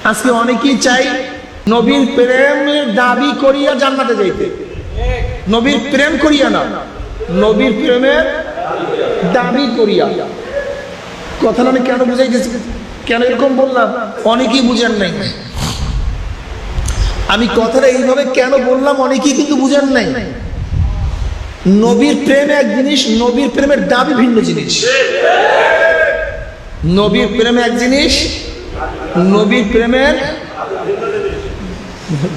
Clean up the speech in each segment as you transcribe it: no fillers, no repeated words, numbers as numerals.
আজকে অনেকেই চাই নবীর প্রেমের দাবি করিয়া জান্নাতে যাইতে, নবীর প্রেম করিয়া না, নবীর প্রেমের দাবি করিয়া। কথাটা আমি কেন বুঝাইতেছি, কেন এরকম বললাম, অনেকেই বুঝেন নাই। আমি কথাটা এইভাবে কেন বললাম অনেকেই কিন্তু বুঝেন নাই। নবীর প্রেম এক জিনিস, নবীর প্রেমের দাবি ভিন্ন জিনিস। নবীর প্রেম এক জিনিস, নবীর প্রেমের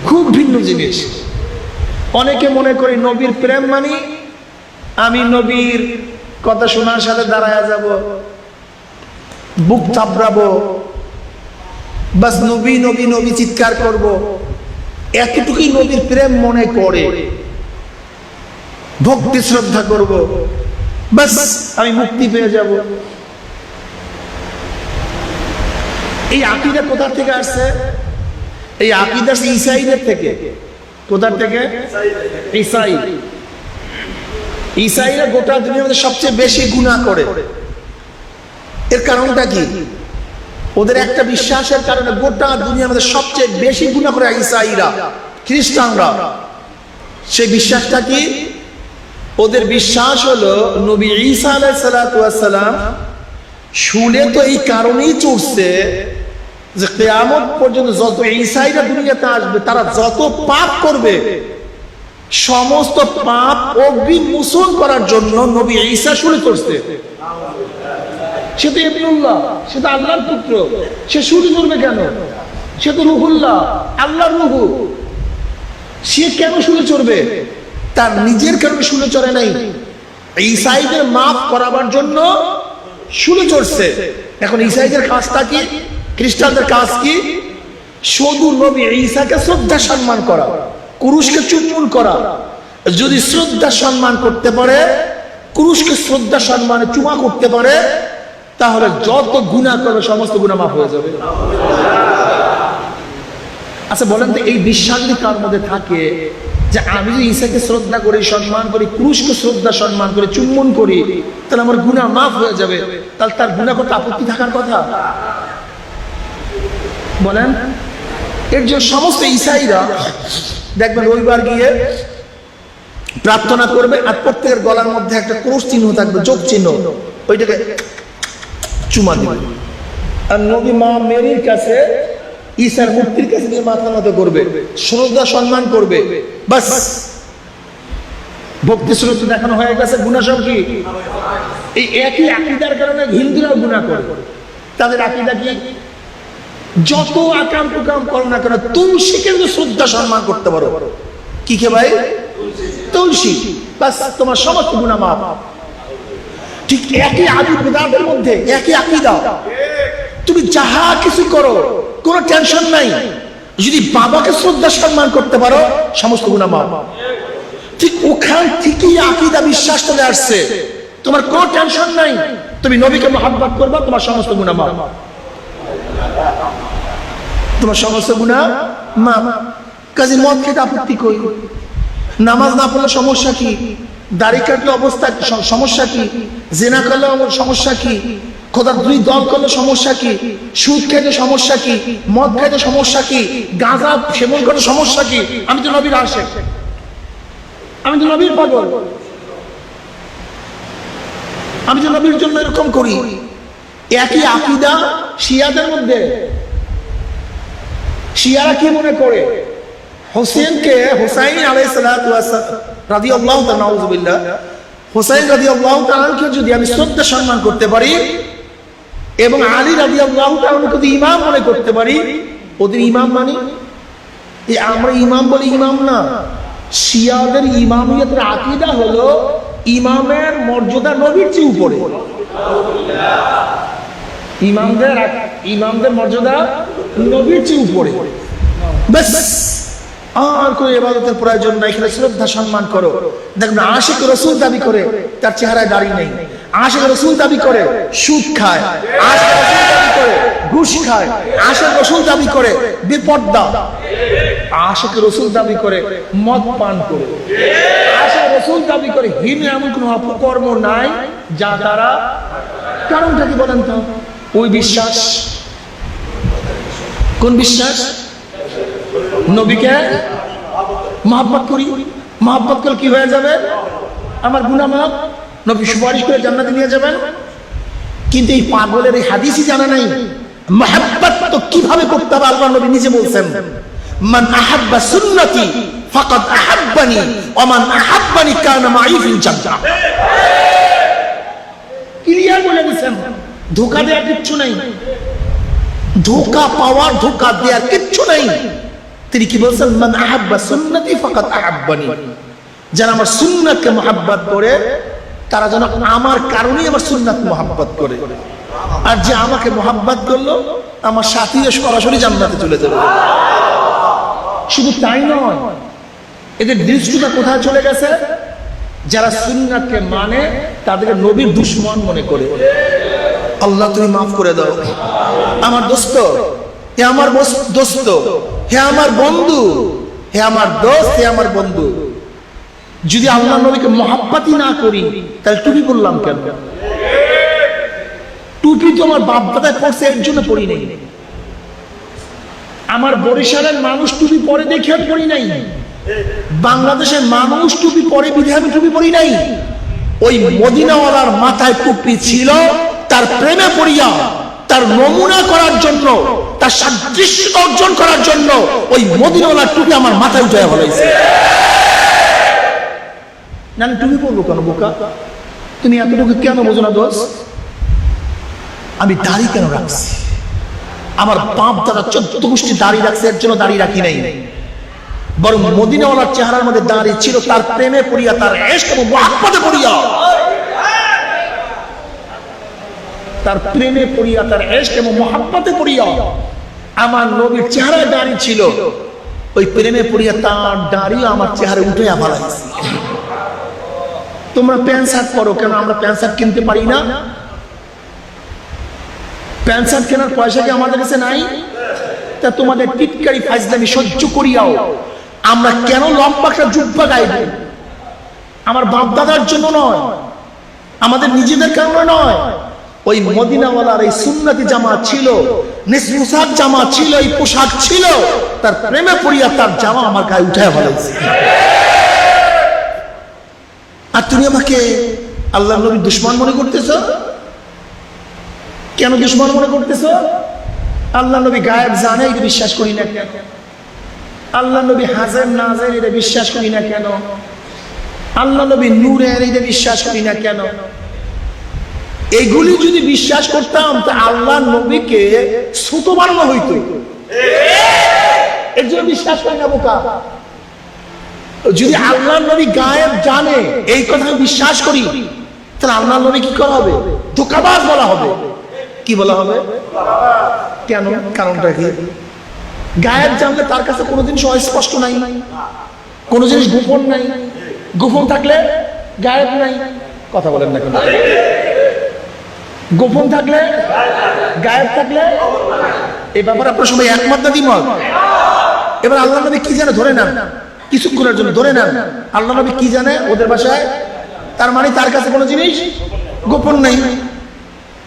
খুব ভিন্ন জিনিস। অনেকে মনে করি নবীর প্রেম মানে আমি নবীর কথা শোনার সাথে দাঁড়ায় যাব, বুক চাপড়াবো, বাস নবী নবী নবী চিৎকার করব, এতটুকুই নবীর প্রেম মনে করে। ভক্তি শ্রদ্ধা করব, বাস আমি মুক্তি পেয়ে যাব। এই আকীদা কোথা থেকে আসছে? এই আকীদা ঈসাইদের থেকে। কোথা থেকে? ঈসাই। ঈসাইরা গোটা দুনিয়ার মধ্যে সবচেয়ে বেশি গুনাহ করে। এর কারণটা কি? ওদের একটা বিশ্বাসের কারণে গোটা দুনিয়ার মধ্যে সবচেয়ে বেশি গুনাহ করে ঈসাইরা, খ্রিস্টানরা। সেই বিশ্বাসটা কি? ওদের বিশ্বাস হলো নবী ঈসা আলাইহিস সালাতু ওয়াস সালাম শুলে তো এই কারণেই চড়ছে যে কিয়ামত পর্যন্ত যত ঈসাইরা দুনিয়াতে আসবে তারা যত পাপ করবে সমস্ত পাপ অগ্নিমোচন করার জন্য নবী ঈসা শুলে চড়ছে। সে তো ইবনুল্লাহ, সে তো আল্লাহর পুত্র, সে শুলে চড়বে কেন? সে তো রূহুল্লাহ, আল্লাহর রূহ। সে কেন শুলে চড়বে? তার নিজের কারণে শুলে চড়ে নাই, ঈসাইদের মাফ করাবার জন্য শুলে চড়ছে। এখন ঈসাইদের কাজটা কি? খ্রিস্টানদের কাজ কি? শুধু নবী ঈসাকে শ্রদ্ধা সম্মান করা, কুরুশকে চুম্বন করা। যদি শ্রদ্ধা সম্মান করতে পারে, কুরুশকে শ্রদ্ধা সম্মানে চুমা করতে পারে, তাহলে যত গুনাহ করবে সমস্ত গুনাহ মাফ হয়ে যাবে। আচ্ছা বলেন তো, এই বিশ্বাস যদি কার মধ্যে থাকে যে আমি যদি ঈসাকে শ্রদ্ধা করি, সম্মান করি, কুরুশকে শ্রদ্ধা সম্মান করি, চুম্বন করি, তাহলে আমার গুনাহ মাফ হয়ে যাবে, তাহলে তার গুনাহ করতে আপত্তি থাকার কথা? বলেন। এর যে সমস্ত ঈসাইরা দেখবেন রবিবার গিয়ে প্রার্থনা করবে আর প্রত্যেকের গলার মধ্যে একটা ক্রুশ চিহ্ন থাকবে, যোগ চিহ্ন, ওইটাকে চুমা দিবে। আর নবী মা মেরির কাছে, ঈসার মূর্তির কাছে গিয়ে মাথা নত করবে, শ্রদ্ধা সম্মান করবে, বাস ভক্তি শ্রদ্ধা দেখানো হয়ে গেছে। গুনাহ সব কি? এই একই আকীদার কারণে হিন্দুরাও গুনাহ করে। তাদের আকীদা কি? যত আকাম টুকাম করো না কেন, তুলসীকে যদি শ্রদ্ধা সম্মান করতে পারো, কি কে ভাই? তুলসী, বাস তোমার সমস্ত গুনাহ মাফ। ঠিক একই আদি বিদাতের মধ্যে একই আকীদা, তুমি যাহা কিছু করো কোনো টেনশন নাই, যদি বাবাকে শ্রদ্ধা সম্মান করতে পারো সমস্ত গুনাহ মাফ। ঠিক ওখান থেকেই আকীদা বিশ্বাস চলে আসছে, তোমার কোনো টেনশন নাই, তুমি নবীকে মহব্বত করবা, তোমার সমস্ত গুনাহ মাফ, তোমার সমস্ত গুনাহ মাফ। কাজে মদ খেতে আপত্তি কই? নামাজ না পড়লে সমস্যা কি? দাড়ি কাটলে অবস্থা সমস্যা কি? জিনা করলে সমস্যা কি? খোদার দুই দল করলে সমস্যা কি? সুদ খাইতে সমস্যা কি? মদ খাইতে সমস্যা কি? গাঁজা সেবন করলে সমস্যা কি? আমি তো নবীর আশিক, আমি তো নবীর পাগল, আমি তো নবীর জন্য এরকম করি। একই আকীদা শিয়াদের মধ্যে। শিয়ারা কি মনে করে? হোসেনকে, হুসাইন আলাইহিস সালাতু ওয়াস সালাম রাদিয়াল্লাহু তাআলা, নাউযুবিল্লাহ, হুসাইন রাদিয়াল্লাহু তাআলাকে যদি আমি শ্রদ্ধা সম্মান করতে পারি এবং আলী রাদিয়াল্লাহু তাআলাকে যদি ইমাম মনে করতে পারি, ওদের ইমাম মানে এই আমরা ইমাম বলি ইমাম না। শিয়াদের ইমামিয়তের আকীদা হলো ইমামের মর্যাদা নবীর চেয়ে উপরে। ইমামদের মর্যাদা নবীর চেয়ে উপরে, বাস আর কোনো ইবাদতের প্রয়োজন নাই, এখানে শ্রদ্ধা সম্মান করো। দেখবেন আশিক রাসূল দাবি করে তার চেহারায় দাড়ি নেই, আশিক রাসূল দাবি করে সুদ খায়, আশিক রাসূল দাবি করে ঘুষ খায়, আশিক রাসূল দাবি করে বেপর্দা, আশিক রাসূল দাবি করে মদ পান করে, আশিক রাসূল দাবি করে হীন এমন কোনো অপকর্ম নাই যা তারা। কারণটা কি বলেন তো? ওই বিশ্বাস কোন বিশ্বাস? নবীকে মহব্বত করি, মহব্বত করলে কি হয়ে যাবে? আমার গুনাহ মাফ, নবী সুপারিশ করে জান্নাতে নিয়ে যাবেন। কিন্তু এই পাগলের এই হাদিসই জানা নাই মহব্বত তো কিভাবে করতে হবে। আল্লাহ নবী নিজে বলছেন, মান আহাব্বা সুন্নতি ফাকাদ আহাব্বানি ওয়া মান আহাব্বানি কানা মাই ফিল জান্নাহ। ক্লিয়ার বলে দিয়েছেন, ধোঁকা দেওয়ার কিচ্ছু নাই, ধোঁকা পাওয়ার ধোঁকা দেওয়ার কিচ্ছু নাই। তিনি কি বলছেন? মান আহাব্বা সুন্নতি ফাকাদ আহাব্বানি, যারা আমার সুন্নাতকে মহব্বত করে তারা যেন আমার কারণেই আমার সুন্নাত মহব্বত করে। আর যে আমাকে মহব্বত করলো আমার সাথী সরাসরি জান্নাতে চলে যাবে। শুধু তাই নয়, এদের দৃষ্টিটা কোথায় চলে গেছে? যারা সুন্নাতকে মানে তাদেরকে নবীর দুশমন মনে করে। আল্লাহ তুমি মাফ করে দাও। আমার দোস্ত, হে আমার দোস্ত, হে আমার বন্ধু, হে আমার দোস্ত, হে আমার বন্ধু, যদি আল্লাহ নবীকে মহাব্বতই না করি তাহলে টুপি পরলাম কেন? টুপি তো আমার বাপ দাদায় পড়ছে, এর জন্য পড়ি নাই। আমার বরিশালের মানুষ টুপি পরে দেখে আমি পড়ি নাই। বাংলাদেশের মানুষ টুপি পরে বিধে আমি টুপি পড়ি নাই। ওই মদিনাওয়ালার মাথায় টুপি ছিল তার প্রেমে পড়িয়া, তার নমুনা করার জন্য, তার সাদৃশ্য অর্জন করার জন্য ওই মদিনাওয়ালার টুপি আমার মাথায় উঠে ফেলাইছে। না তুমি বলবো কেন বোকা? তুমি এতটুকু কেন বোঝো না দোষ? আমি দাড়ি কেন রাখছি? আমার বাপ দাদা 14 গোষ্ঠী দাড়ি রাখছে, এর জন্য দাড়ি রাখি নাই। বরং মদিনাওয়ালার চেহারার মধ্যে দাড়ি ছিল তার প্রেমে পড়িয়া, তার ইশক এবং মুহাব্বতে পড়িয়া, তার প্রেমে পড়িয়া, তার ইশক এবং মুহাব্বতে পড়িয়া আমার নবীর চেহারায় দাড়ি ছিল। ওই প্রেমে পড়িয়া তার দাড়ি আমার চেহারায় উঠে ফেলাইছে। তোমরা প্যান্ট শার্ট পরো কেন? আমরা প্যান্ট শার্ট কিনতে পারি না? প্যান্ট শার্ট কেনার পয়সা কি আমাদের কাছে নাই? তা তোমাদের টিটকারি ফাজলামি সহ্য করিয়াও আমরা কেন লম্বা একটা জুব্বা গাইব? আমার বাপ দাদার জন্য নয়, আমাদের নিজেদের কারণে নয়। ওই মদিনাওয়ালার এই সুন্নতি জামা ছিল, নিসফুসাক জামা ছিল, এই পোশাক ছিল, তার প্রেমে পড়িয়া তার জামা আমার গায়ে উঠে ফেলেছে। আর তুমি আমাকে আল্লাহ নবীর দুশমন মনে করতেছো কেন? দুশমন মনে করতেছো? আল্লাহ নবী গায়েব জানে, এটা বিশ্বাস করি না কেন? আল্লাহ নবী হাজের নাজের, এটা বিশ্বাস করি না কেন? আল্লাহ নবী নূরের, এটা বিশ্বাস করি না কেন? এগুলি যদি বিশ্বাস করতাম তা আল্লাহ নবীকে ছোট বানানো হইতো। এর জন্য বিশ্বাস করি না বোকা। যদি আল্লাহ নবী গায়েব জানে এই কথা বিশ্বাস করি, তাহলে আল্লাহ নবী কি করা হবে? ধোঁকাবাজ বলা হবে। কি বলা হবে? কেন? কারণটা কি? গায়েব জানলে তার কাছে কোনো জিনিস অস্পষ্ট নাই, কোনো জিনিস গোপন নাই। গোপন থাকলে গায়েব নাই। কথা বলেন না কেন? গোপন থাকলে গায়েব থাকলে এই ব্যাপারে আপনার সবাই একমত না দ্বিমত? এবার আল্লাহ নবী কি জানে ধরে নেন, কিছুক্ষণের জন্য ধরে নেন আল্লাহ নবী কি জানে ওদের ভাষায়, তার মানে তার কাছে কোনো জিনিস গোপন নাই।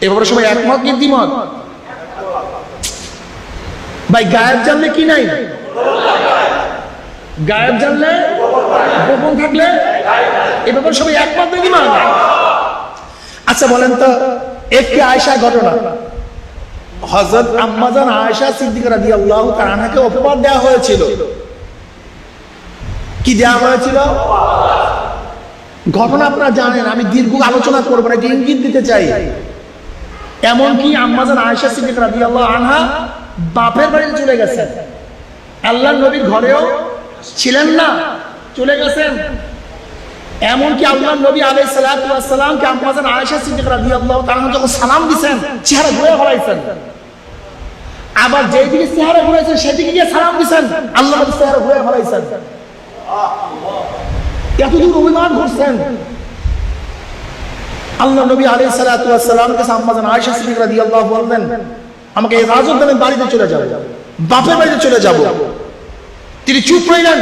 এ ব্যাপারে সবাই একমত কি দ্বিমত? ভাই গায়েব জানলে কি নাই? গায়েব জানলে গোপন থাকলে এ ব্যাপারে সবাই একমত না দ্বিমত? আচ্ছা বলেন তো, একটি আয়েশা ঘটনা, হযরত আম্মা জান আয়েশা সিদ্দিকা রাদিয়াল্লাহু তাআলা আনহাকে অপবাদ দেওয়া হয়েছিল। কি দেওয়া হয়েছিল? ঘটনা আপনারা জানেন, আমি দীর্ঘ আলোচনা করবো না, ইঙ্গিত দিতে চাই। এমনকি আম্মা জান আয়েশা সিদ্দিকা রাদিয়াল্লাহু আনহা বাপের বাড়িতে চলে গেছেন, আল্লাহর নবীর ঘরেও ছিলেন না, চলে গেছেন। এমনকি আল্লাহর নবী আলাইহিস সালাতু ওয়াস সালামকে আম্মা জান আয়েশা সিদ্দিকা রাদিয়াল্লাহু তাআলা যখন সালাম দিবেন চেহারা ঘুরে ফেলাইছেন, আবার যেই দিকে চেহারা ঘুরেছেন সেদিকে গিয়ে সালাম দিবেন, আল্লাহর নবী চেহারা ঘুরে ফেলাইছেন। এতদূর অভিমান করছেন। আল্লাহ নবী আলাইহিস সালাতু ওয়াস সালামকে আম্মা জান আয়েশা সিদ্দিকা রাদিয়াল্লাহু বললেন, আমাকে এই রাজউদ্দিনের বাড়িতে চলে যাব, বাপের বাড়িতে চলে যাব। তিনি চুপ রইলেন।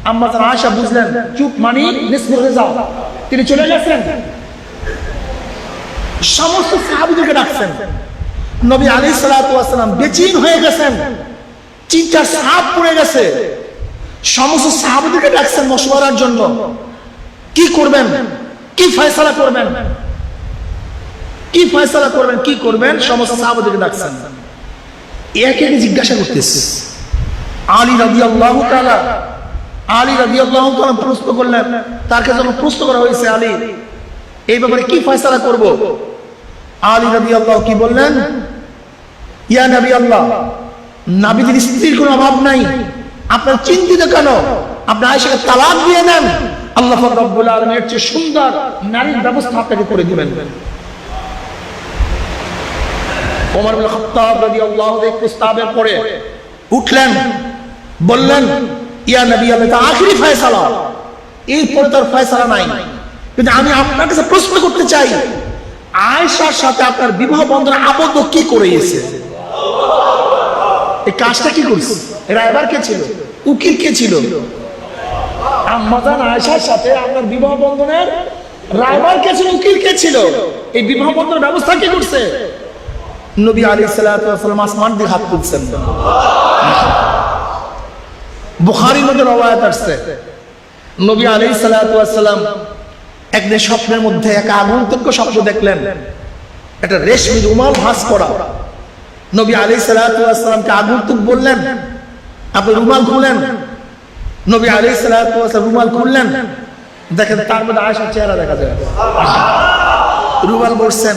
আম্মা জান আয়েশা বুঝলেন চুপ মানে নিসফ রিজা, তিনি চলে গেছেন। সমস্ত সাহাবীদেরকে ডাকছেন, নবী আলাইহিস সালাতু ওয়াস সালাম বেচैन হয়ে গেছেন, চিন্তার ছাপ পড়ে গেছে। সমস্ত সাহাবাদেরকে ডাকছেন মশওয়ারার জন্য, কি করবেন, কি ফয়সালা করবেন, কি ফয়সালা করবেন, কি করবেন। সমস্ত সাহাবাদেরকে ডাকছেন, একে একে জিজ্ঞাসা করতেছে। আলী রাদিয়াল্লাহু তাআলা প্রশ্ন করলেন, তার কাছে যখন প্রশ্ন করা হয়েছে, আলী এই ব্যাপারে কি ফয়সালা করব, আলী রাদিয়াল্লাহু কি বললেন, ইয়া নবী আল্লাহ, নবীদের স্ত্রীর কোনো অভাব নাই, আপনার চিন্তিত কেন, আপনি আয়েশাকে তালাক দিয়ে নেন, আল্লাহ পাক রব্বুল আলামিন এর চেয়ে সুন্দর নারীর ব্যবস্থা আপনাকে করে দিবেন। ওমর ইবনে খাত্তাব রাদিয়াল্লাহু আনহু প্রস্তাবের পরে উঠলেন, বললেন, ইয়া নবী আল্লাহ, এটা আখেরি ফয়সালা, এরপরে তার ফয়সালা নাই, কিন্তু আমি আপনার কাছে প্রশ্ন করতে চাই, আয়েশার সাথে আপনার বিবাহ বন্ধনে আবদ্ধ কি করেছে, এই কাজটা কি করেছে, রায়বার কে ছিল, উকিল কে ছিল? আম্মাজান আয়েশার সাথে আপনার বিবাহ বন্ধনের রায়বার কে ছিল, উকিল কে ছিল, এই বিবাহ বন্ধনের ব্যবস্থা কি করছে? নবী আলাইহিস সালাতু ওয়াস সালাম আসমান দিয়ে হাত তুলছেন। বুখারীর মধ্যে রওয়ায়াত আছে, নবী আলাইহিস সালাতু ওয়াস সালাম একদিন স্বপ্নের মধ্যে এক আগন্তুক স্বপ্ন দেখলেন, একটা রেশমি রুমাল ভাঁজ করা। নবী আলাইহিস সালাতু ওয়াস সালামকে আগন্তুক বললেন, আপনি রুমাল খুলেন। নবী আলাইহিস সালাতু ওয়াস সালাম রুমাল খুললেন, দেখেন তার মধ্যে আয়েশার চেহারা দেখা যায়। রুমাল বলছেন,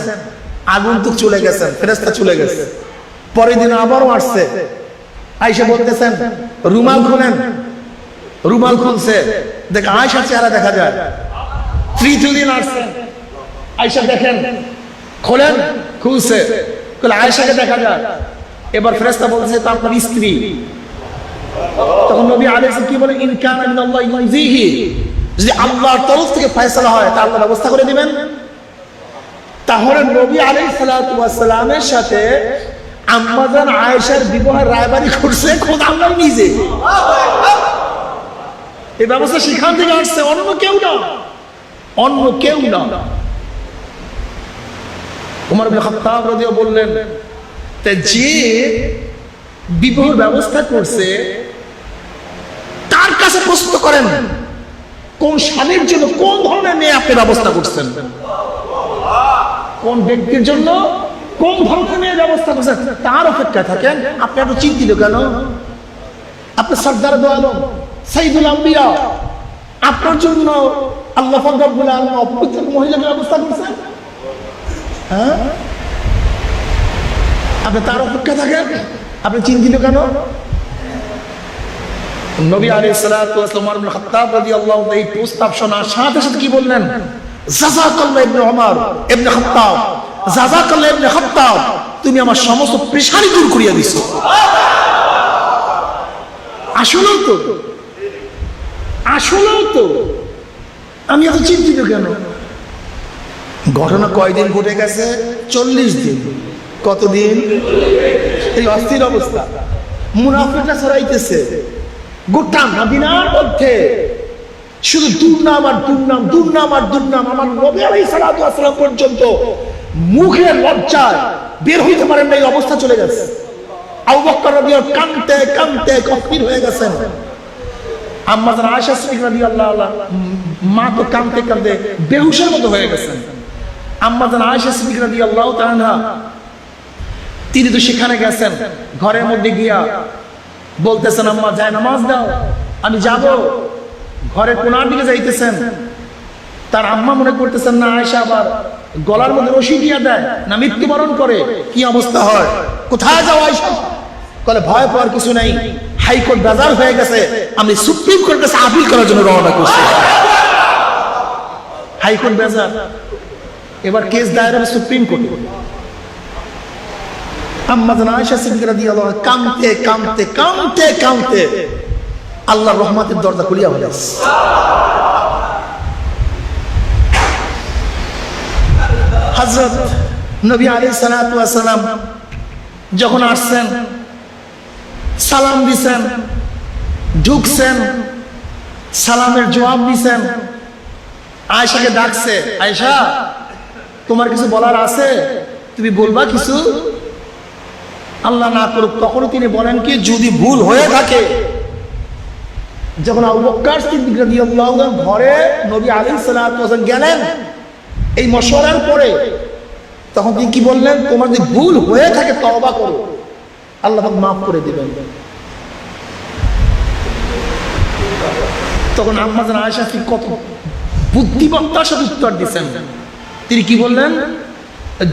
আগন্তুক চলে গেছেন, ফেরেশতা চলে গেছে। পরের দিন আবারও আসছে, আয়েশা বলতেছেন রুমাল খুলেন, রুমাল খুলছে, দেখ আয়েশার চেহারা দেখা যায়। তৃতীয় দিন আসছেন, আয়েশা দেখেন, খোলেন, খুলছে, আয়েশাকে দেখা যায়। এবার ফেরেশতা বলছে তা আপনার স্ত্রী। তখন নবী আলাইহিস সালাম কি বলে, ইন কানা মিনাল্লাহি ইউজিহি, যদি আল্লাহর তরফ থেকে ফয়সালা হয় তা আল্লাহ ব্যবস্থা করে দিবেন। তাহলে নবী আলাইহিস সালাতু ওয়াস সালামের সাথে আম্মাজান আয়েশার বিবাহের রায়বারি করছে খোদ আল্লাহ নিজে। এই ব্যবস্থা সেখান থেকে আসছে, অন্য কেউ না, অন্য কেউ না। ওমর ইবনে খাত্তাব রাদিয়াল্লাহু বললেন, যে বিবাহের ব্যবস্থা করছে তার কাছে প্রশ্ন করেন, কোন স্বামীর জন্য কোন ধরনের মেয়ে আপনি ব্যবস্থা করছেন, কোন ব্যক্তির জন্য কোন ধরনের মেয়ে ব্যবস্থা করছেন, তার অপেক্ষায় থাকেন। আপনি এত চিন্তিত কেন? আপনি সরদার দো আলম সাইয়্যিদুল আম্বিয়া, আপনার জন্য আল্লাহ পাক রব্বুল আলামিন অপবিত্র মহিলাকে ব্যবস্থা করছেন, হ্যাঁ? আপনি তার অপেক্ষা থাকেন, আপনি চিন্তিত কেন? নবী আলাইহিস সালাতু ওয়াস সালাম ওমর ইবনে খাত্তাব রাদিয়াল্লাহু আনহু এই প্রস্তাব শোনার সাথে সাথে কি বললেন, জাযাকাল্লাহু ইবনে ওমর ইবনে খাত্তাব, জাযাকাল্লাহু ইবনে খাত্তাব, তুমি আমার সমস্ত পেশারি দূর করিয়া দিছো। আসলেও তো, আসলেও তো আমি এত চিন্তিত কেন? ঘটনা কয়দিন ঘটে গেছে? 40 দিন। কতদিন? এই অস্থির অবস্থা, মুনাফিকরা ছড়াইতেছে গোটা মদিনার মধ্যে, শুধু দুর্নাম আর দুর্নাম, দুর্নাম আর দুর্নাম। আমার নবী আলাইহিস সালাতু ওয়াস সালাম পর্যন্ত মুখের লজ্জায় বের হইতে পারেন না, এই অবস্থা চলে গেছে। আবু বকর রাদিয়াল্লাহু কাঁদতে কাঁদতে কফির হয়ে গেছেন। আম্মা জান আয়েশা সিদ্দিকা রাদিয়াল্লাহু আনহা মা তো কাঁদতে কাঁদতে বেহুশের মতো হয়ে গেছেন। আম্মা জান আয়েশা সিদ্দিকা রাদিয়াল্লাহু তাআলা তিনি তো সেখানে গেছেন, ঘরের মধ্যে গিয়া বলতেছেন, আম্মা যায় নামাজ দাও, আমি যাব। ঘরের কোনার দিকে যাইতেছেন, তার আম্মা মনে করতেছেন না আয়েশা আবার গলার মধ্যে রশি দিয়া দেয় না মৃত্যুবরণ করে, কি অবস্থা হয়, কোথায় যাও আয়েশা? বলে ভয় পাওয়ার কিছু নাই, হাইকোর্ট বাজার হয়ে গেছে, আমি সুপ্রিম কোর্টের কাছে আপিল করার জন্য রওনা করছি। হাইকোর্ট বাজার, এবার কেস দায়ের হবে সুপ্রিম কোর্টে। আম্মা জান আয়েশা সিদ্দিকা রাদিয়াল্লাহু আনহা কাঁদতে কাঁদতে কাঁদতে কাঁদতে আল্লাহর রহমতের দরজা খুলিয়া হলো। হযরত নবী আলাইহিস সালাতু ওয়াস সালাম যখন আসছেন, সালাম দিছেন, ঢুকছেন, সালামের জবাব দিছেন, আয়েশাকে ডাকছে, আয়েশা তোমার কিছু বলার আছে, তুমি বলবা কিছু? আল্লাহ না করুক, তখনও তিনি বলেন কি যদি ভুল হয়ে থাকে, যখন আবু বকর সিদ্দিক রাদিয়াল্লাহু আনহু ঘরে নবী আলাইহিস সালাতু ওয়াস সালাম গেলেন এই মশওয়ারার পরে, তখন তিনি কি বললেন, তোমার যদি ভুল হয়ে থাকে তওবা করো, আল্লাহ পাক মাফ করে দিবেন। তখন আম্মা জান আয়েশা কি কত বুদ্ধিমত্তার সাথে উত্তর দিচ্ছেন। তিনি কি বললেন,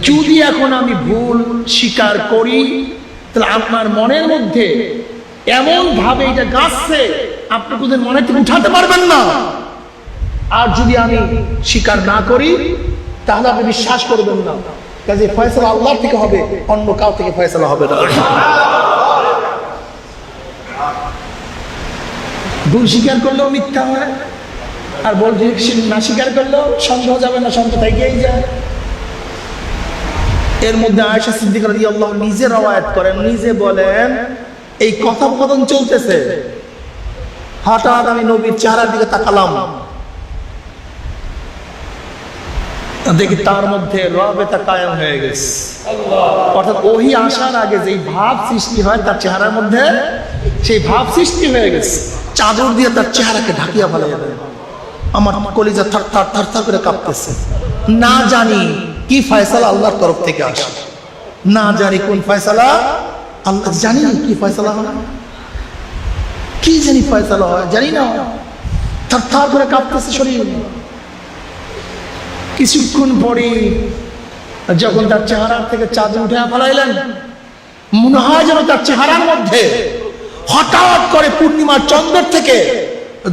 যদি এখন আমি ভুল স্বীকার করি তাহলে আপনার মনের মধ্যে এমন ভাবে এটা গাছছে আপনি কোনদিন মনে থেকে উঠাতে পারবেন না, আর যদি আমি স্বীকার না করি তাহলে আপনি বিশ্বাস করবেন না। কাজে ফয়সালা আল্লাহর থেকে হবে, অন্য কাউ থেকে ফয়সালা হবে না। ভুল স্বীকার করলেও মিথ্যা হয়, আর ভুল না স্বীকার করলেও সন্দেহ যাবে না, সন্দেহ থেকেই যায়। এর মধ্যে আয়েশা সিদ্দিকা রাদিয়াল্লাহু আনহা নিজে রওয়ায়াত করেন, নিজে বলেন এই কথোপকথন চলতেছে, হঠাৎ আমি নবীর চেহারার দিকে তাকালাম, দেখি তার মধ্যে রাবেতা কায়েম হয়ে গেছে। অর্থাৎ ওহী আসার আগে যেই ভাব সৃষ্টি হয় তার চেহারার মধ্যে সেই ভাব সৃষ্টি হয়ে গেছে। চাদর দিয়ে তার চেহারাকে ঢাকিয়া ফেলা যাবে। আমার কলিজা থার থার থার থার করে কাঁপতেছে, না জানি কি ফয়সালা আল্লাহর তরফ থেকে আসে, না জানি কোন ফয়সালা, আল্লাহ জানি কি ফয়সালা হয়, কি জানি ফয়সালা হয় জানি না, থার থার করে কাঁপতেছে শরীর। কিছুক্ষণ পরে যখন তার চেহারার থেকে চাদর উঠে ফেলাইলেন, মনে হয় যেন তার চেহারার মধ্যে হঠাৎ করে পূর্ণিমার চন্দ্রের থেকে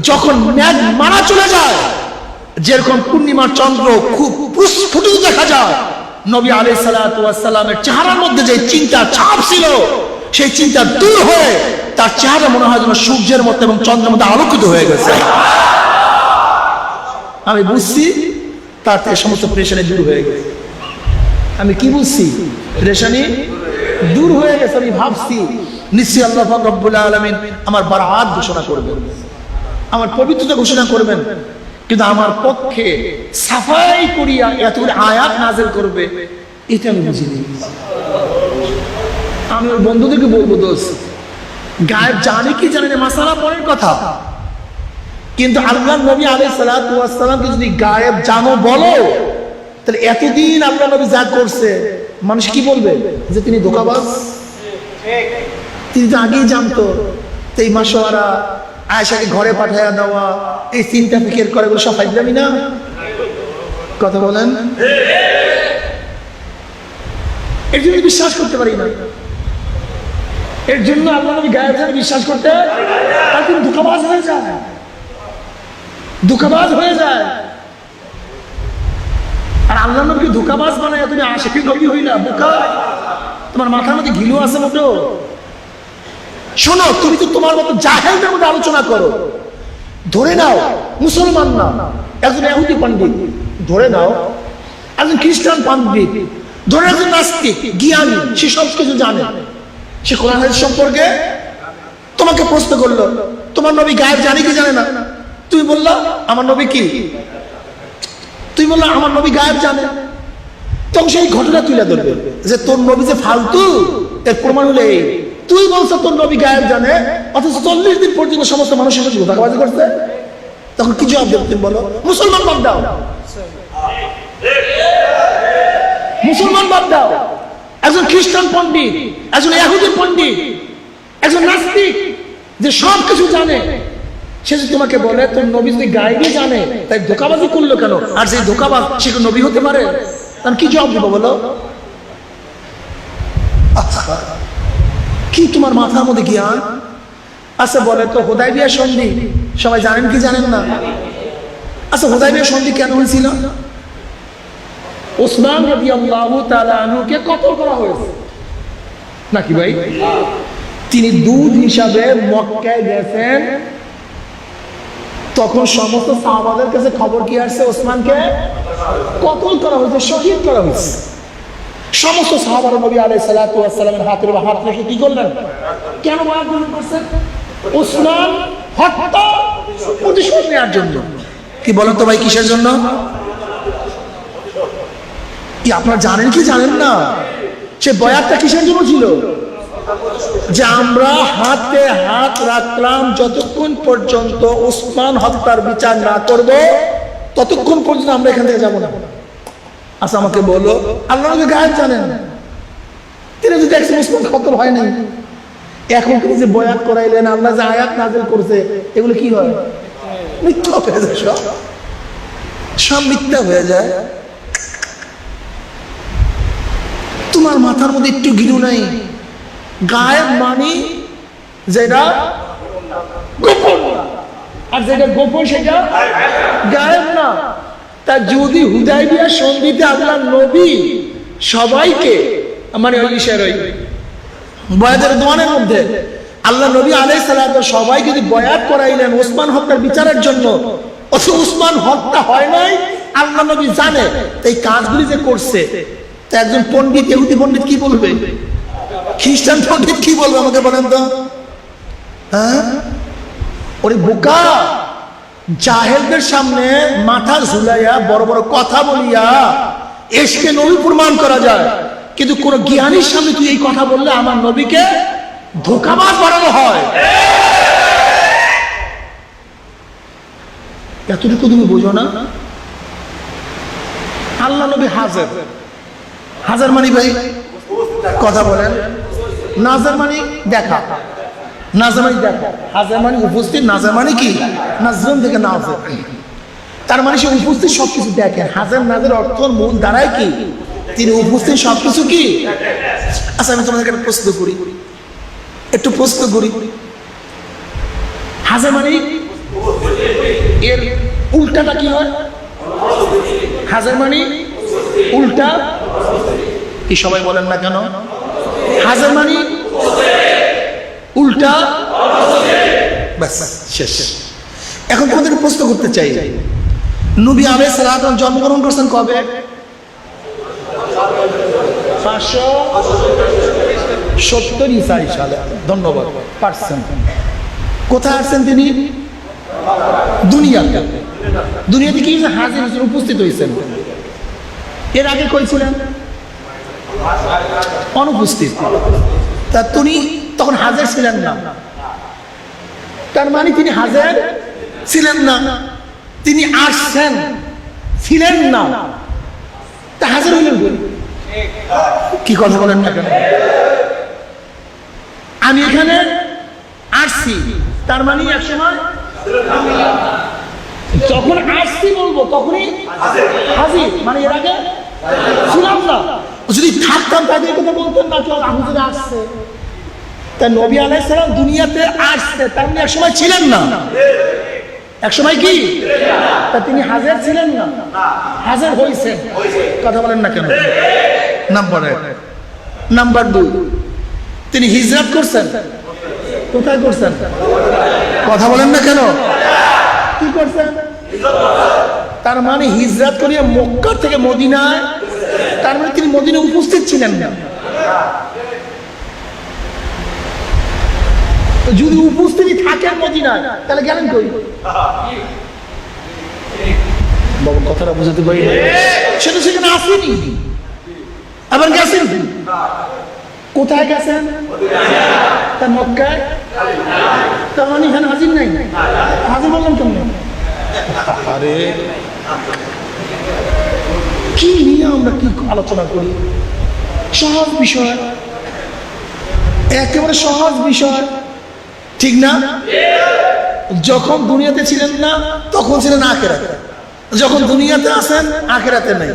যখন মেঘ মারা চলে যায়, যেরকম পূর্ণিমার চন্দ্র খুব প্রস্ফুটিত দেখা যায়, নবী আলাইহিস সালাতু ওয়াস সালামের চেহারার মধ্যে যে চিন্তা ছাপ ছিল সেই চিন্তা দূর হয়ে তার চেহারা মনে হয় যেন সূর্যের মতো এবং চন্দ্রের মতো আলোকিত হয়ে গেছে। আমি বুঝছি তার থেকে সমস্ত পেরেশানি দূর হয়ে গেছে। আমি কি বুঝছি, পেরেশানি দূর হয়ে গেছে। আমি ভাবছি নিশ্চয়ই আল্লাহ পাক রব্বুল আলামিন আমার বারাত ঘোষণা করবেন, আমার পবিত্রতা ঘোষণা করবেন, কিন্তু আমার পক্ষে সাফাই করিয়া এতগুলো আয়াত নাযিল করবে এটা আমি বুঝিনি। আমি ওর বন্ধুদেরকে বলবো, দোস্ত গায়েব জানে কি জানে না মাসালা পরের কথা, কিন্তু আল্লাহর নবী আলাইহিস সালাতু ওয়াস সালামকে যদি গায়েব জানো বলো, তাহলে এতদিন আল্লাহর নবী যা করছে মানুষ কি বলবে, যে তিনি ধোঁকাবাজ। তিনি তো আগেই জানতো। এই মাশওয়ারা, আয়েশাকে ঘরে পাঠাইয়া দেওয়া, এই চিন্তা ফিকির করে, সব ফাইজলামি না? কথা বলেন। এর জন্য বিশ্বাস করতে পারি না, এর জন্য আল্লাহ নবী গায়েব জানে বিশ্বাস করতে, আর তুমি ধোঁকাবাজ হয়ে যায়, ধোঁকাবাজ হয়ে যায়। আর আল্লাহ নবীকে ধোঁকাবাজ বানায় তুমি আশিকি নবী হইলা, বোকা। তোমার মাথার মধ্যে ঘিলু আছে মতো? শোনো, তুমি তো তোমার মতো জাহেলদের মধ্যে আলোচনা করো। ধরে নাও মুসলমান না, একজন ইহুদি পণ্ডিত, ধরে নাও একজন খ্রিস্টান পণ্ডিত, ধরে একজন নাস্তিক জ্ঞানী, সে সব কিছু জানে, সে কোরআন হাদিস সম্পর্কে তোমাকে প্রশ্ন করলো, তোমার নবী গায়েব জানে কি জানে না? তুমি বললা আমার নবী কি, তুই বললা আমার নবী গায়েব জানে, তখন সেই ঘটনা তুলে ধরবে যে তোর নবী যে ফালতু, এর প্রমাণ হলে এই। তুই বলছো তোর নবী গায়েব জানে, অথচ 40 দিন পর্যন্ত সমস্ত মানুষের সাথে ধোঁকাবাজি করছে। তখন কি জবাব দেবে তুমি বলো? মুসলমান বাদ দাও, মুসলমান বাদ দাও, একজন খ্রিস্টান পণ্ডিত, একজন ইহুদি পণ্ডিত, একজন নাস্তিক যে সব কিছু জানে, সে যদি তোমাকে বলে তোর নবী যদি গায়েবই জানে তাই ধোঁকাবাজি করলো কেন, আর যে ধোঁকাবাজ সে কি নবী হতে পারে? তাহলে কি জবাব দিব বলো? কি তোমার মাথার মধ্যে জ্ঞান আচ্ছা বলে তো হুদায়বিয়া সন্ধি সবাই জানেন কি জানেন না? আচ্ছা হুদায়বিয়া সন্ধি কেন হয়েছিল? ওসমান রাদিয়াল্লাহু তাআলা আনহুকে কতল করা হয়েছে নাকি ভাই? তিনি দূত হিসাবে মক্কায় গেছেন, তখন সমস্ত সাহাবাদের কাছে খবর কি আসছে, ওসমানকে কতল করা হয়েছে, শহীদ করা হয়েছে। সমস্ত সাহাবারা নবী আলাইহিস সালাতু ওয়াস সালামের হাতের উপর হাত রেখে কি করলেন? কেন বয়ান করছেন? ওসমান হত্যা প্রতিশোধ নেওয়ার জন্য। কি বলেন তো ভাই, কিসের জন্য? কি আপনারা জানেন কি জানেন না? সে বয়াতটা কিসের জন্য ছিল? যে আমরা হাতে হাত রাখলাম যতক্ষণ পর্যন্ত ওসমান হত্যার বিচার না করব ততক্ষণ পর্যন্ত আমরা এখান থেকে যাবো না। আচ্ছা আমাকে বলো, আল্লাহ নবী গায়েব জানেন, তিনি যদি দেখছেন ওসমান খতম হয় নাই, এখন তিনি যে বয়াত করাইলেন, আল্লাহ যে আয়াত নাযিল করছে, এগুলো কি হয়? মিথ্যা হয়ে যায়, সব মিথ্যা হয়ে যায়। তোমার মাথার মধ্যে একটু গিরু নাই? গায়েব মানে যেটা গোপন, আর যেটা গোপন সেটা গায়েব না। তা যদি হুদায়বিয়া সন্ধিতে আল্লাহ নবী সবাইকে, মানে ওই বিষয়ের ওই বয়াতের দোয়ানের মধ্যে আল্লাহ নবী আলাইহিস সালাম সবাইকে যদি বয়াত করাইলেন ওসমান হত্যার বিচারের জন্য, অথচ ওসমান হত্যা হয় নাই, আল্লাহ নবী জানে এই কাজগুলি যে করছে, তা একজন পণ্ডিত, ইহুদি পণ্ডিত কি বলবে? খ্রিস্টান পণ্ডিত কি বলবে আমাকে বলেন তো? হ্যাঁ, ওরে বোকা, জাহেলদের সামনে মাথা ঝুলাইয়া বড় বড় কথা বলিয়া এসকে নবী প্রমাণ করা যায়, কিন্তু কোন জ্ঞানীর সামনে তুই এই কথা বললে আমার নবীকে ধোঁকাবাজ বানানো হয়। এতটুকু তুমি বোঝো না? আল্লাহ নবী হাজার হাজার মানি ভাই কথা বলেন, নাজার মানে দেখা, নাজার মানে দেখা, হাজার মানে উপস্থিত, নাজার মানে কি? নাজরুম থেকে নাজার, তার মানে সে উপস্থিত সবকিছু দেখেন। হাজার নাজার অর্থ মূল দ্বারাই কি? তিনি উপস্থিত সবকিছু কি? আচ্ছা আমি তোমাদেরকে একটা প্রশ্ন করি, একটু প্রশ্ন করি, হাজার মানে এর উল্টাটা কি হয়? হাজার মানে উল্টা কি? সবাই বলেন না কেন? হাজার মানে উল্টা, ব্যাস শেষ। এখন তোমাদেরকে প্রশ্ন করতে চাই, নবী আলাইহিস সালাম জন্মগ্রহণ করছেন কবে? 570 ঈসাই সালে। ধন্যবাদ, পারছেন। কোথায় আসছেন তিনি? দুনিয়াতে। দুনিয়াতে কি হাজির হয়েছেন, উপস্থিত হয়েছেন। এর আগে কই ছিলেন? অনুপস্থিত। তা তিনি তখন হাজির ছিলেন না, তার মানে তিনি হাজির ছিলেন না, তিনি আসছেন, ছিলেন না, তা হাজির হইলেন কি? কথা বলেন না কেন? আমি এখানে আসছি, তার মানে এক সময় যখন আসছি বলবো তখনই হাজির, মানে এর আগে ছিলাম না। যদি থাকতাম তাদের কথা বলতেন না, কেউ হুজুর আসছে। তা নবী আলাইহিস সালাম দুনিয়াতে আসছে, তার মানে এক সময় ছিলেন না, এক সময় কি? তা তিনি হাজির ছিলেন না, হাজির হয়েছেন। কথা বলেন না কেন? নাম্বার 1। নাম্বার 2, তিনি হিজরত করছেন। কোথায় করছেন? কথা বলেন না কেন? কি করছেন? তার মানে হিজরত করিয়া মক্কা থেকে মদিনায়, তার মানে তিনি মদিনায় উপস্থিত ছিলেন না। যদি উপস্থিতি থাকেন মদিনায়, তাহলে গেলেন কই? বাবা কথাটা বুঝতে পারি, সেটা সেখানে আসেনি, আবার গেছেন। কোথায় গেছেন? তার মক্কায়, তার মানে এখানে হাজির নাই। হাজির বললাম কেমন? আরে কি নিয়ে আমরা কি আলোচনা করি? সহজ বিষয়, একেবারে সহজ বিষয়, ঠিক না? যখন দুনিয়াতে ছিলেন না তখন ছিলেন আখিরাতে, যখন দুনিয়াতে আসেন আখিরাতে নাই,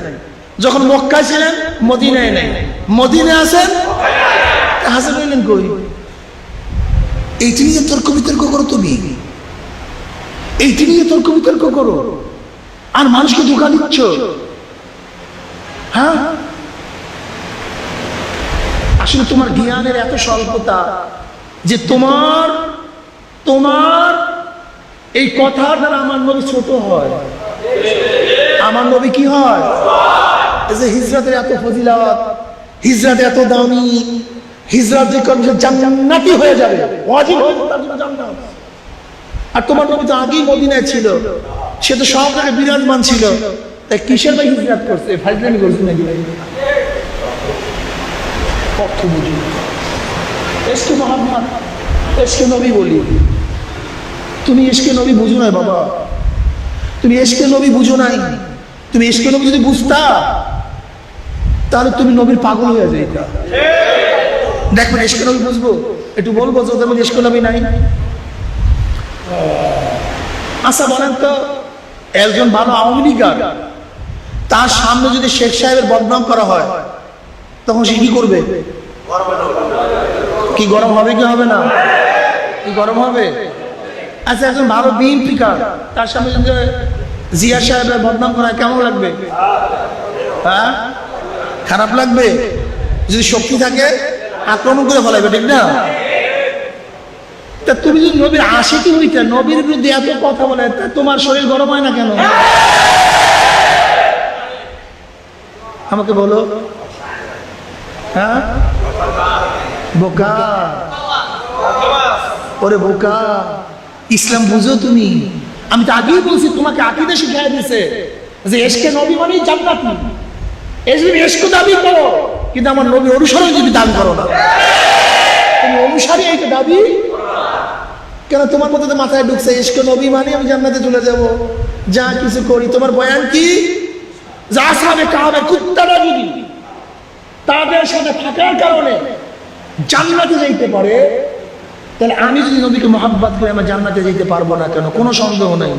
যখন মক্কায় ছিলেন মদিনায় নাই, মদিনায় আসেন হাজির হইলেন কই? এইটি নিয়ে তর্ক বিতর্ক করো তুমি, এইটি নিয়ে তর্ক বিতর্ক করো, আর মানুষকে ধোঁকা দিচ্ছ। হ্যাঁ, আসলে তোমার জ্ঞানের এত স্বল্পতা যে তোমার এই কথা দ্বারা আমার নবী ছোট হয়। আমার নবী কি হয়? যে হিজরতের এত ফজিলত, হিজরত এত দামি, হিজরত যে করবে জান্নাতি হয়ে যাবে, ওয়াজিব হয়ে যাবে তার জন্য জান্নাত। আর তোমার নবী তো আগেই মদিনায় ছিল, সে তো সব জায়গায় বিরাজমান ছিল, তাই কিসের ভাই হিজরত করছে? ফাইজলামি করছে নাকি ভাই? অর্থ বুঝি ইশকে মোহাম্মদ, ইশকে নবী বলি। তুমি ইশকে নবী বুঝো না বাবা, তুমি ইশকে নবী বুঝো নাই। তুমি ইশকে নবী যদি বুঝতা তাহলে তুমি নবীর পাগল হয়ে যাইতা। দেখবেন ইশকে নবী বুঝবো, একটু বলবো যে ওদের মধ্যে ইশকে নবী নাই। আচ্ছা বলেন তো, একজন ভালো আওয়ামী লীগার, তার সামনে যদি শেখ সাহেবের বদনাম করা হয় তখন সে কি করবে? কি গরম হবে কি হবে না? কি গরম হবে? আচ্ছা একজন ভালো বিএনপিকার, তার সামনে যদি জিয়া সাহেবের বদনাম করা হয় কেমন লাগবে? হ্যাঁ, খারাপ লাগবে। যদি শক্তি থাকে আক্রমণ করে ফেলাইবে, ঠিক না? তা তুমি যদি নবীর আশিকি হইতে, নবীর বিরুদ্ধে এত কথা বলে, তা তোমার শরীর গরম হয় না কেন? আমাকে বলো। হ্যাঁ, বোকা, ওরে বোকা, ইসলাম বুঝো তুমি? আমি তো আগেই বলছি তোমাকে আকীদা শিখাই দিয়েছে যে ইশকে নবী মানে জান্নাতি। ইশকে দাবি করো, কিন্তু আমার নবী অনুসরণ যদি দাবি করো না, তুমি অনুসারী এইটা দাবি কেন? তোমার মধ্যে তো মাথায় ঢুকছে ইশকে নবী মানে আমি জান্নাতে চলে যাব, যা কিছু করি। তোমার বয়ান কি? যা সামনে কাবে কুত্তারা যদি তাদের সাথে থাকার কারণে জান্নাতে যাইতে পারে, তাহলে আমি যদি নবীকে মহাব্বত করি আমার জান্নাতে যেতে পারবো না কেন? কোনো সন্দেহ নাই।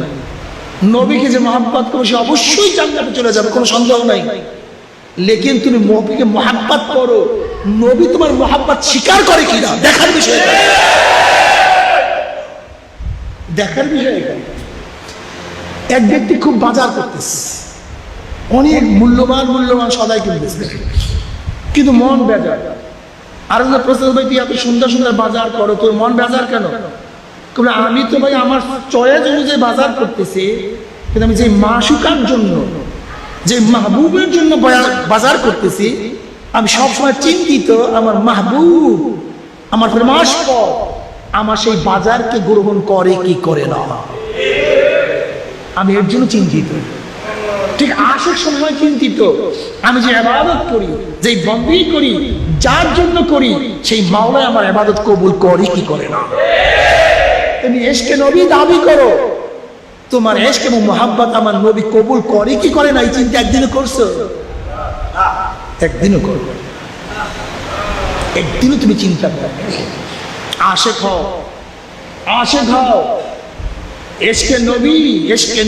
নবীকে যে মহাব্বত করো সে অবশ্যই জান্নাতে চলে যাবে, কোনো সন্দেহ নাই। লেকিন তুমি নবীকে মহাব্বত করো, নবী তোমার মহাব্বত স্বীকার করে কিনা দেখার বিষয়, দেখার বিষয়। এক ব্যক্তি খুব বাজার করতেছে, অনেক মূল্যবান মূল্যবান সদাই কিনতেছে, কিন্তু মন বেজার। আর প্রশ্ন, ভাই তুই এত সুন্দর সুন্দর বাজার করো, তোর মন বেজার কেন? আমি তো ভাই আমার চয়েস অনুযায়ী বাজার করতেছি, কিন্তু আমি যে মাসুকার জন্য, যে মাহবুবের জন্য বাজার করতেছি, আমি সবসময় চিন্তিত আমার মাহবুব, আমার ফরমাশ আমার সেই বাজারকে গ্রহণ করে কি করে না, আমি এর জন্য চিন্তিত। ঠিক আশিক সময় চিন্তিত আমি যে ইবাদত করি, যে বন্দী করি, যার জন্য করি, সেই মাওলা আমার ইবাদত কবুল করে কি করে না। তুমি ইশকে নবী দাবি করো, তোমার ইশক এবং মুহাব্বত আমার নবী কবুল করে কি করে না, এই চিন্তা একদিনও করছো? একদিনও করো, একদিনও তুমি চিন্তা করো। আশিক হও, আশিক হও। ইশকে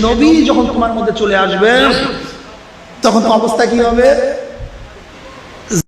নবী যখন তোমার মধ্যে চলে আসবে তখন তো অবস্থা কি হবে?